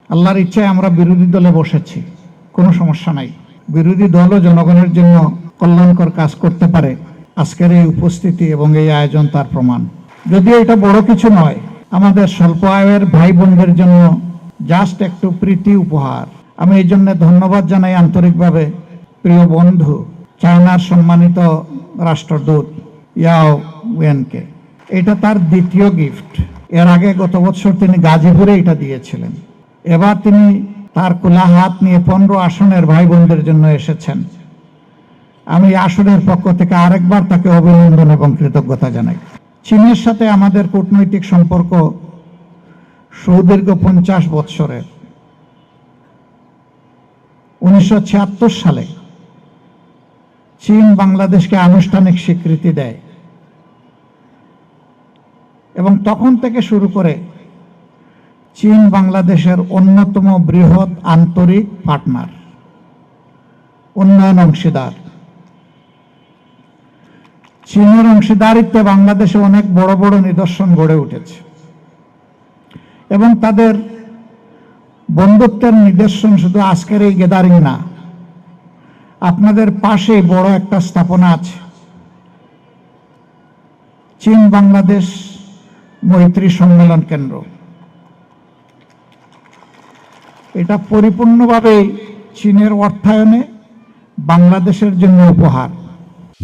আল্লাহর ইচ্ছায় আমরা বিরোধী দলে বসেছি, কোনো সমস্যা নাই। বিরোধী দলও জনগণের জন্য কল্যাণকর কাজ করতে পারে। আজকের এই উপস্থিতি এবং এই আয়োজন তার প্রমাণ। যদিও এটা বড় কিছু নয়, আমাদের স্বল্প আয়ের ভাই বোনদের জন্য জাস্ট একটু প্রীতি উপহার। আমি এই জন্য ধন্যবাদ জানাই আন্তরিকভাবে প্রিয় বন্ধু চায়নার সম্মানিত রাষ্ট্রদূত ইয়াও ওয়েনকে। এটা তার দ্বিতীয় গিফট। এর আগে গত বছর তিনি গাজীপুরে এটা দিয়েছিলেন। এবার তিনি তার খোলা হাত নিয়ে 15 আসনের ভাই বোনদের জন্য এসেছেন। আমি আসনের পক্ষ থেকে আরেকবার তাকে অভিনন্দন এবং কৃতজ্ঞতা জানাই। চীনের সাথে আমাদের কূটনৈতিক সম্পর্ক সুদীর্ঘ 50 বৎসরের। 1976 সালে চীন বাংলাদেশকে আনুষ্ঠানিক স্বীকৃতি দেয় এবং তখন থেকে শুরু করে চীন বাংলাদেশের অন্যতম বৃহৎ আন্তরিক পার্টনার, উন্নয়ন অংশীদার। চীনের অংশীদারিত্বে বাংলাদেশে অনেক বড় বড় নিদর্শন গড়ে উঠেছে এবং তাদের বন্ধুত্বের নিদর্শন শুধু আজকের এই গ্যাদারিং না, আপনাদের পাশে বড় একটা স্থাপনা আছে, চীন বাংলাদেশ মৈত্রী সম্মেলন কেন্দ্র। এটা পরিপূর্ণভাবে চীনের অর্থায়নে বাংলাদেশের জন্য উপহার।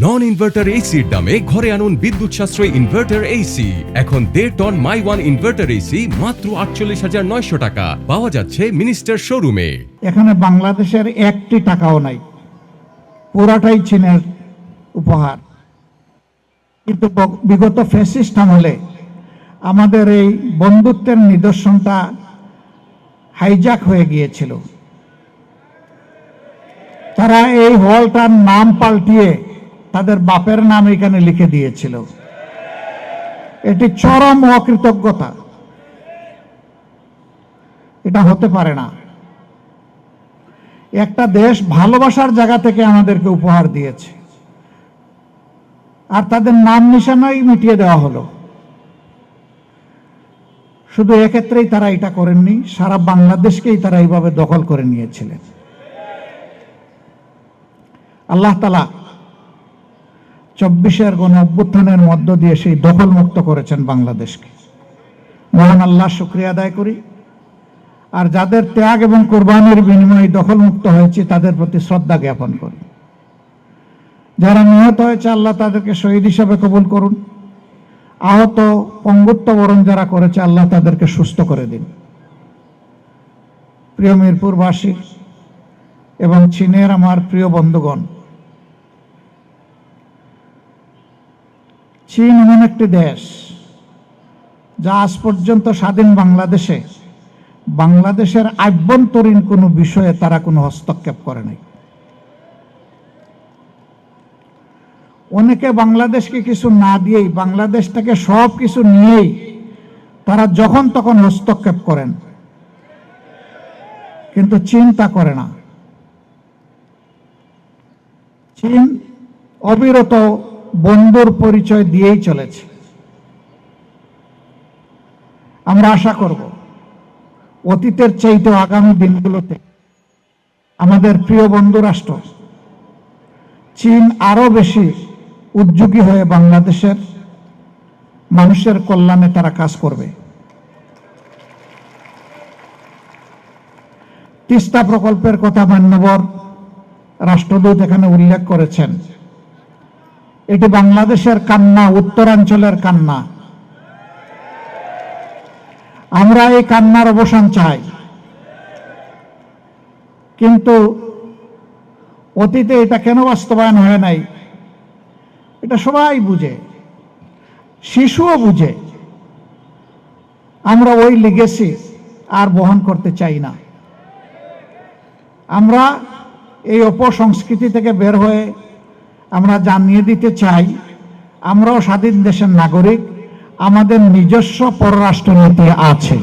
নন ইনভার্টার এসির দামে ঘরে আনুন বিদ্যুৎ সাশ্রয়ী ইনভার্টার এসি। এখন 1.5 ton my one inverter AC মাত্র 48,900 টাকা পাওয়া যাচ্ছে মিনিস্টার শোরুমে। এখানে বাংলাদেশের একটি টাকাও নাই, পুরাটাই চীনের উপহার। কিন্তু বিগত ফ্যাসিস্ট আমলে আমাদের এই বন্ধুত্বের নিদর্শনটা হাইজ্যাক হয়ে গিয়েছিল। তারা এই হলটার নাম পাল্টিয়ে তাদের বাপের নাম এখানে লিখে দিয়েছিল। এটি চরম অকৃতজ্ঞতা, এটা হতে পারে না। একটা দেশ ভালোবাসার জায়গা থেকে আমাদেরকে উপহার দিয়েছে, আর তাদের নাম নিশানাই মিটিয়ে দেওয়া হলো। শুধু এক্ষেত্রেই তারা এটা করেননি, সারা বাংলাদেশকেই তারা এইভাবে দখল করে নিয়েছিলেন। আল্লাহ তাআলা 24-এর গণ-অভ্যুত্থানের মধ্য দিয়ে সেই দখল মুক্ত করেছেন বাংলাদেশকে। মহান আল্লাহ শুকরিয়া আদায় করি, আর যাদের ত্যাগ এবং কোরবানির বিনিময়ে দখল মুক্ত হয়েছে তাদের প্রতি শ্রদ্ধা জ্ঞাপন করি। যারা নিহত হয়েছে আল্লাহ তাদেরকে শহীদ হিসাবে কবুল করুন। আহত পঙ্গুত্ব বরণ যারা করেছে আল্লাহ তাদেরকে সুস্থ করে দিন। প্রিয় মিরপুরবাসী এবং চীনের আমার প্রিয় বন্ধুগণ, চীন এমন একটি দেশ যা আজ পর্যন্ত স্বাধীন বাংলাদেশের আভ্যন্তরীণ কোনো বিষয়ে তারা কোনো হস্তক্ষেপ করে নাই। অনেকে বাংলাদেশকে কিছু না দিয়েই, বাংলাদেশ থেকে সব কিছু নিয়েই তারা যখন তখন হস্তক্ষেপ করেন, কিন্তু চীন তা করে না। চীন অবিরত বন্ধুর পরিচয় দিয়েই চলেছে। আমরা আশা করব অতীতের চাইতেও আগামী দিনগুলোতে আমাদের প্রিয় বন্ধু রাষ্ট্র চীন আরো বেশি উদ্যোগী হয়ে বাংলাদেশের মানুষের কল্যাণে তারা কাজ করবে। তিস্তা প্রকল্পের কথা মান্যবর রাষ্ট্রদূত এখানে উল্লেখ করেছেন। এটি বাংলাদেশের কান্না, উত্তরাঞ্চলের কান্না। আমরা এই কান্নার অবসান চাই, কিন্তু অতীতে এটা কেন বাস্তবায়ন হয় নাই এটা সবাই বুঝে, শিশুও বুঝে। আমরা ওই লিগেসি আর বহন করতে চাই না। আমরা এই অপসংস্কৃতি থেকে বের হয়ে আমরা জানিয়ে দিতে চাই আমরাও স্বাধীন দেশের নাগরিক, আমাদের নিজস্ব পররাষ্ট্রনীতি আছে।